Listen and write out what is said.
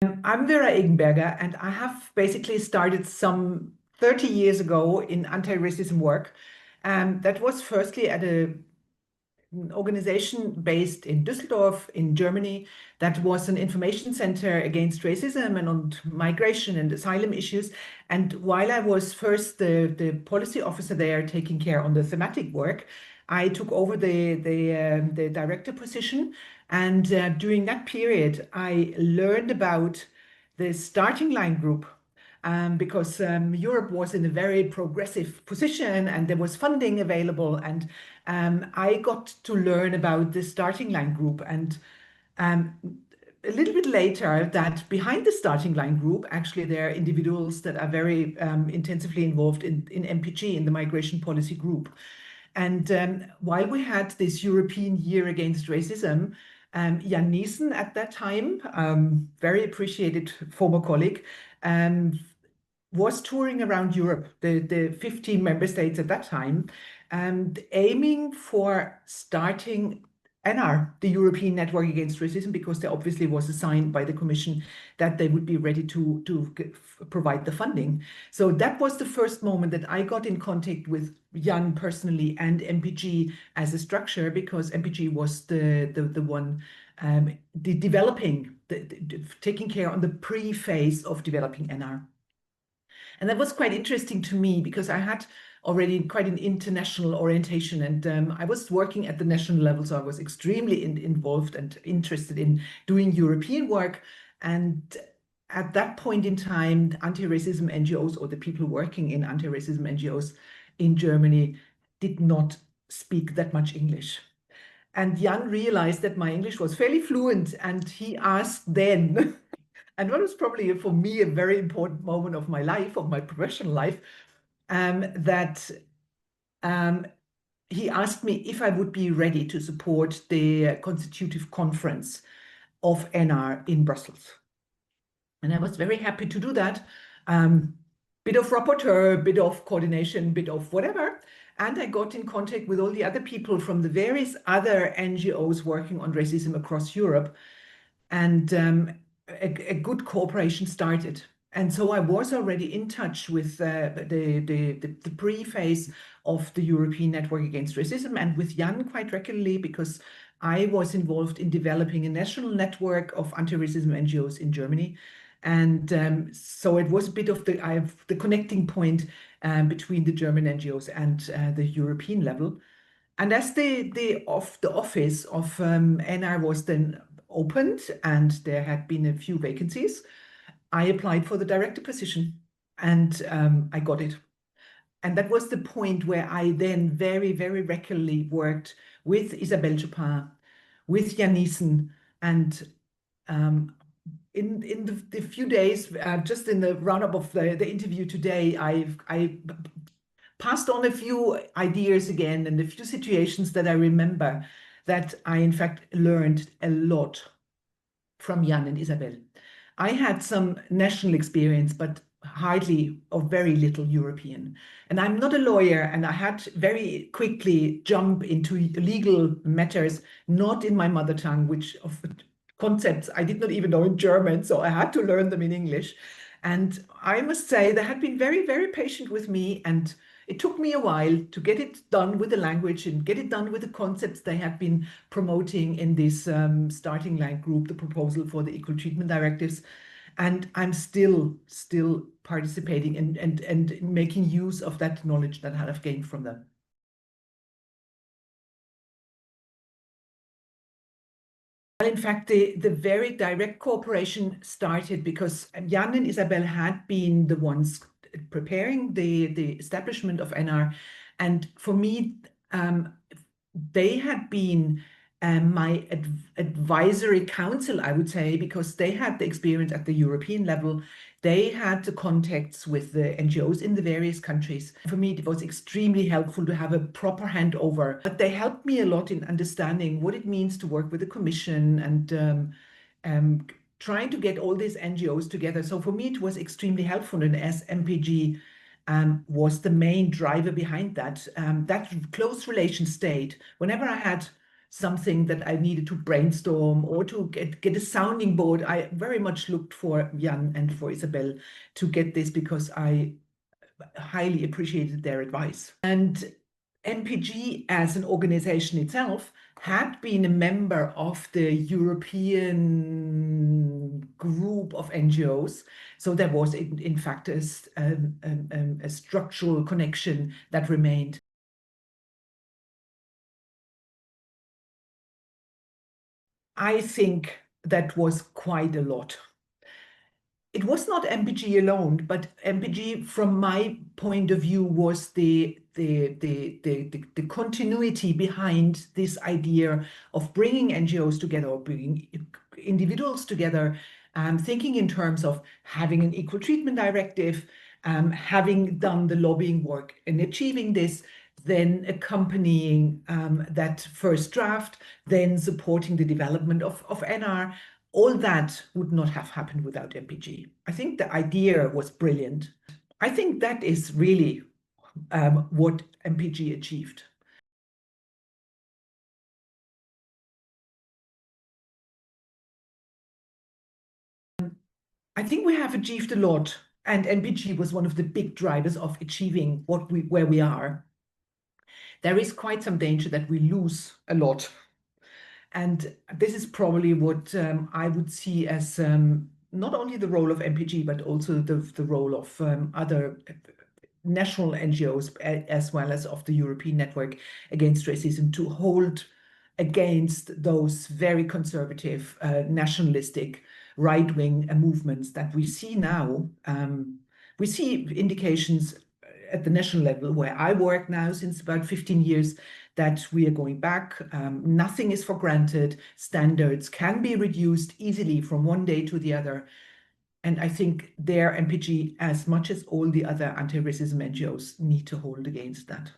I'm Vera Egenberger, and I have basically started some 30 years ago in anti-racism work. That was firstly at an organization based in Düsseldorf in Germany that was an information center against racism and on migration and asylum issues. And while I was first the policy officer there taking care on the thematic work, I took over the director position. And during that period, I learned about the starting line group because Europe was in a very progressive position and there was funding available. And I got to learn about the starting line group. And um, a little bit later, that behind the starting line group, actually, there are individuals that are very intensively involved in MPG, in the migration policy group. And while we had this European Year Against Racism, Jan Niesen at that time, very appreciated former colleague, was touring around Europe, the 15 member states at that time, and aiming for starting NR, the European Network Against Racism, because there obviously was a sign by the Commission that they would be ready to provide the funding. So that was the first moment that I got in contact with Jan personally and MPG as a structure, because MPG was the one developing, taking care on the pre-phase of developing NR. And that was quite interesting to me because I had already quite an international orientation, and I was working at the national level, so I was extremely involved and interested in doing European work. And at that point in time, anti-racism NGOs, or the people working in anti-racism NGOs in Germany, did not speak that much English. And Jan realized that my English was fairly fluent, and he asked then, and what was probably for me a very important moment of my life, of my professional life, that he asked me if I would be ready to support the constitutive conference of NR in Brussels. And I was very happy to do that. Bit of rapporteur, bit of coordination, bit of whatever. And I got in contact with all the other people from the various other NGOs working on racism across Europe. And a good cooperation started. And so I was already in touch with the pre-phase of the European Network Against Racism, and with Jan quite regularly, because I was involved in developing a national network of anti-racism NGOs in Germany. And so it was a bit of the connecting point between the German NGOs and the European level. And as the office of NR was then opened and there had been a few vacancies, I applied for the director position, and I got it. And that was the point where I then very, very regularly worked with Isabelle Chopin, with Jan Niesen, and in the few days, just in the roundup of the interview today, I passed on a few ideas again and a few situations that I remember that I, in fact, learned a lot from Jan and Isabel. I had some national experience, but hardly or very little European. And I'm not a lawyer, and I had very quickly jump into legal matters, not in my mother tongue, which of concepts I did not even know in German, so I had to learn them in English. And I must say they had been very, very patient with me, and it took me a while to get it done with the language and get it done with the concepts they had been promoting in this starting line group, the proposal for the equal treatment directives. And I'm still participating and making use of that knowledge that I have gained from them. Well, in fact, the very direct cooperation started because Jan and Isabel had been the ones preparing the establishment of NR. And for me, they had been my advisory council, I would say, because they had the experience at the European level. They had the contacts with the NGOs in the various countries. For me, it was extremely helpful to have a proper handover. But they helped me a lot in understanding what it means to work with the Commission and trying to get all these NGOs together. So for me, it was extremely helpful. And as MPG was the main driver behind that, that close relation stayed. Whenever I had something that I needed to brainstorm or to get a sounding board, I very much looked for Jan and for Isabel to get this because I highly appreciated their advice. And MPG as an organization itself had been a member of the European group of NGOs. So there was, in fact, a structural connection that remained. I think that was quite a lot. It was not MPG alone, but MPG, from my point of view, was the continuity behind this idea of bringing NGOs together or bringing individuals together, thinking in terms of having an equal treatment directive, having done the lobbying work and achieving this, then accompanying that first draft, then supporting the development of NR. All that would not have happened without MPG. I think the idea was brilliant. I think that is really what MPG achieved. I think we have achieved a lot, and MPG was one of the big drivers of achieving where we are. There is quite some danger that we lose a lot. And this is probably what I would see as not only the role of MPG, but also the role of other national NGOs, as well as of the European Network Against Racism, to hold against those very conservative, nationalistic, right-wing movements that we see now. We see indications at the national level, where I work now since about 15 years, that we are going back. Nothing is for granted. Standards can be reduced easily from one day to the other. And I think their MPG, as much as all the other anti-racism NGOs, need to hold against that.